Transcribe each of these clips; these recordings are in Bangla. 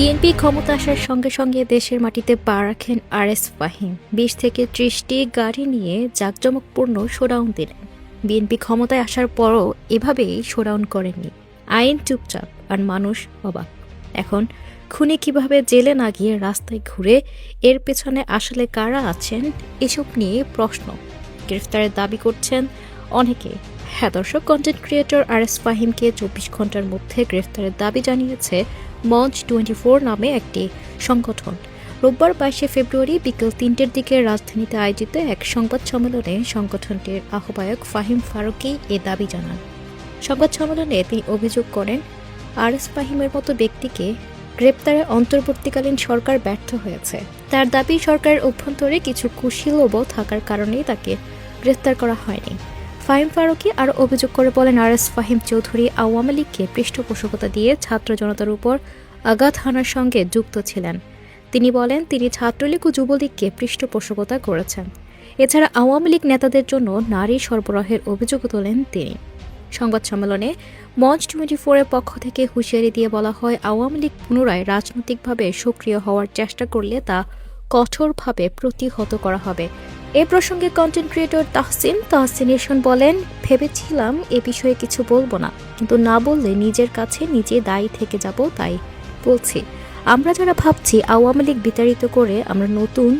বিএনপি ক্ষমতা আসার সঙ্গে সঙ্গে দেশের মাটিতে পা রাখেন আরএস ফাহিম। ২০ থেকে ৩০টি গাড়ি নিয়ে জাঁকজমকপূর্ণ শোডাউন দিলেন। বিএনপি ক্ষমতায় আসার পরও এভাবেই শোডাউন করেননি। আইন চুপচাপ আর মানুষ অবাক। এখন খুনি কিভাবে জেলে না গিয়ে রাস্তায় ঘুরে, এর পেছনে আসলে কারা আছেন, এসব নিয়ে প্রশ্ন। গ্রেফতারের দাবি করছেন অনেকে। হ্যাঁ দর্শক, কন্টেন্ট ক্রিয়েটর আরএস ফাহিমকে ২৪ ঘন্টার মধ্যে গ্রেফতারের দাবি জানিয়েছে মঞ্চ 24 নামে একটি সংগঠন। রোববার ২২ ফেব্রুয়ারি বিকেল ৩টের দিকে রাজধানীতে আয়োজিত এক সংবাদ সম্মেলনে সংগঠনটির আহ্বায়ক ফাহিম ফারুকী এ দাবি জানান। সংবাদ সম্মেলনে তিনি অভিযোগ করেন, আরএস ফাহিমের মতো ব্যক্তিকে গ্রেপ্তারে অন্তর্বর্তীকালীন সরকার ব্যর্থ হয়েছে। তার দাবি, সরকারের অভ্যন্তরে কিছু কুশীলব থাকার কারণেই তাকে গ্রেফতার করা হয়নি। ফাহিম ফারুকী আরও অভিযোগ করে বলেন, আরএস ফাহিম চৌধুরী আওয়ামী লীগকে পৃষ্ঠপোষকতা দিয়ে ছাত্র জনতার উপর আঘাত হানার সঙ্গে যুক্ত ছিলেন। তিনি বলেন, তিনি ছাত্রলীগ ও যুবলীগকে পৃষ্ঠপোষকতা করেছেন। এছাড়া আওয়ামী লীগ নেতাদের জন্য নারী সরবরাহের অভিযোগ তোলেন তিনি। সংবাদ সম্মেলনে মঞ্চ 24-এর পক্ষ থেকে হুঁশিয়ারি দিয়ে বলা হয়, আওয়ামী লীগ পুনরায় রাজনৈতিকভাবে সক্রিয় হওয়ার চেষ্টা করলে তা কঠোরভাবে প্রতিহত করা হবে। এ প্রসঙ্গে কন্টেন্ট ক্রিয়েটর তাহসিন বলেন, ভেবেছিলাম এ বিষয়ে কিছু বলবো না, কিন্তু না বললে নিজের কাছে নিজে দায়ী থেকে যাব, তাই বলছি। আমরা যারা ভাবছি আওয়ামী লীগ বিতাড়িত করে আমরা নতুন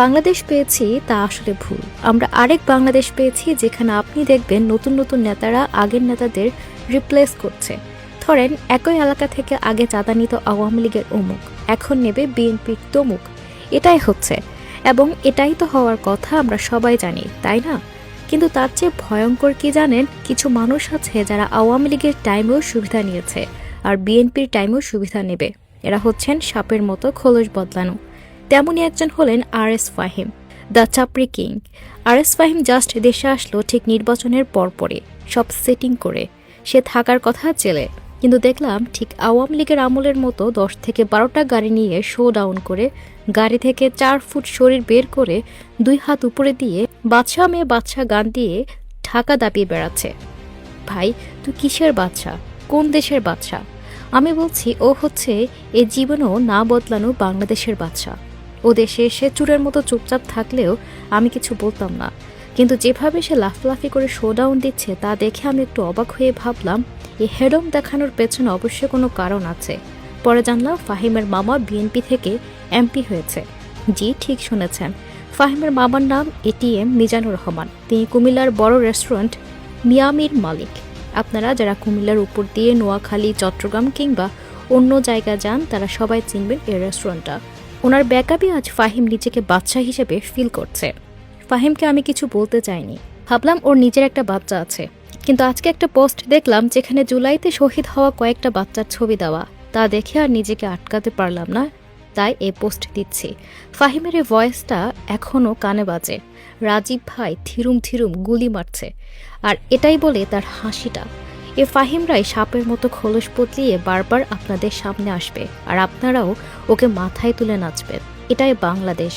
বাংলাদেশ পেয়েছি, তা আসলে ভুল। আমরা আরেক বাংলাদেশ পেয়েছি যেখানে আপনি দেখবেন নতুন নতুন নেতারা আগের নেতাদের রিপ্লেস করছে। ধরেন, একই এলাকা থেকে আগে চাঁদা নিত আওয়ামী লীগের অমুক, এখন নেবে বিএনপির তমুক। এটাই হচ্ছে, এবং এটাই তো হওয়ার কথা, আমরা সবাই জানি, তাই না? কিন্তু তার চেয়ে ভয়ঙ্কর কি জানেন? কিছু মানুষ আছে যারা আওয়ামী লীগের টাইমেও সুবিধা নিয়েছে আর বিএনপির টাইমেও সুবিধা নেবে। এরা হচ্ছেন সাপের মতো খোলস বদলানো। তেমনই একজন হলেন R S Fahim, the chapri king. R S Fahim just দেশে আসলো ঠিক নির্বাচনের পরপরই, সব সেটিং করে। সে থাকার কথা জেলে, কিন্তু দেখলাম ঠিক আওয়ামী লীগের আমলের মতো 10 থেকে 12টা গাড়ি নিয়ে শো ডাউন করে, গাড়ি থেকে 4 ফুট শরীর বের করে 2 হাত উপরে দিয়ে বাদশা মেয়ে বাদশা গান দিয়ে ঢাকা দাপিয়ে বেড়াচ্ছে। ভাই, তুই কিসের বাদশা? কোন দেশের বাদশা? আমি বলছি, ও হচ্ছে এ জীবনেও না বদলানো বাংলাদেশের বাদশা। ও দেশে এসে চুরের মতো চুপচাপ থাকলেও আমি কিছু বলতাম না, কিন্তু যেভাবে সে লাফলাফি করে শোডাউন দিচ্ছে তা দেখে আমি একটু অবাক হয়ে ভাবলাম, এই হেডম দেখানোর পেছনে অবশ্যই কোনো কারণ আছে। পরে জানলাম ফাহিমের মামা বিএনপি থেকে এমপি হয়েছে। জি, ঠিক শুনেছেন, ফাহিমের মামার নাম এটিএম মিজানুর রহমান। তিনি কুমিল্লার বড় রেস্টুরেন্ট মিয়ামির মালিক। আপনারা যারা কুমিল্লার উপর দিয়ে নোয়াখালী, চট্টগ্রাম কিংবা অন্য জায়গা যান, তারা সবাই চিনবেন এই রেস্টুরেন্টটা। ওনার ব্যাকআপে আজ ফাহিম নিজেকে বাদশা হিসেবে ফিল করছে। ফাহিমকে আমি কিছু বলতে চাইনি, ভাবলাম ওর নিজের একটা বাচ্চা আছে। কিন্তু আজকে একটা পোস্ট দেখলাম যেখানে জুলাইতে শহীদ হওয়া কয়েকটা বাচ্চার ছবি দেওয়া, তা দেখে আর নিজেকে আটকাতে পারলাম না, তাই এই পোস্ট দিচ্ছি। ফাহিমের এই ভয়েসটা এখনও কানে বাজে। রাজীব ভাই থিরুম থিরুম গুলি মারছে, আর এটাই বলে তার হাসিটা। এ ফাহিমরাই সাপের মতো খোলস বদলিয়ে বারবার আপনাদের সামনে আসবে, আর আপনারাও ওকে মাথায় তুলে নাচবেন। এটাই বাংলাদেশ।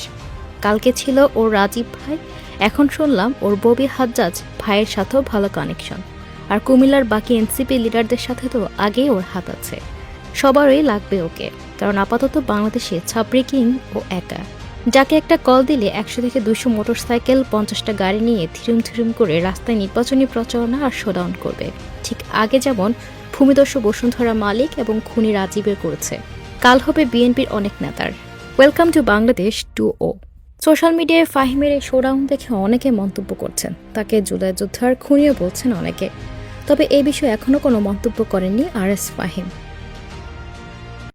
কালকে ছিল ওর রাজীব ভাই, এখন শুনলাম ওর ববি হাজ্জাজ ভাইয়ের সাথেও ভালো কানেকশন। আর কুমিল্লার বাকি এনসিপি লিডারদের সাথে তো আগেই ওর হাত আছে। সবারই লাগবে ওকে, কারণ আপাতত বাংলাদেশে চাপড়ি কিং ও একা, যাকে একটা কল দিলে 100 থেকে 200 মোটরসাইকেল, 50টা গাড়ি নিয়ে থিরুম থিরুম করে রাস্তায় নির্বাচনী প্রচারণা আর শোডাউন করবে, ঠিক আগে যেমন ভূমিদস্যু বসুন্ধরা মালিক এবং খুনি রাজীবের করেছে। কাল হবে বিএনপির অনেক নেতার। Welcome to Bangladesh 2.0। সোশ্যাল মিডিয়ায় ফাহিমের এই শোডাউন দেখে অনেকে মন্তব্য করছেন, তাকে জুলাই যোদ্ধার খুনিও বলছেন অনেকে। তবে এই বিষয়ে এখনও কোনো মন্তব্য করেননি আরএস ফাহিম।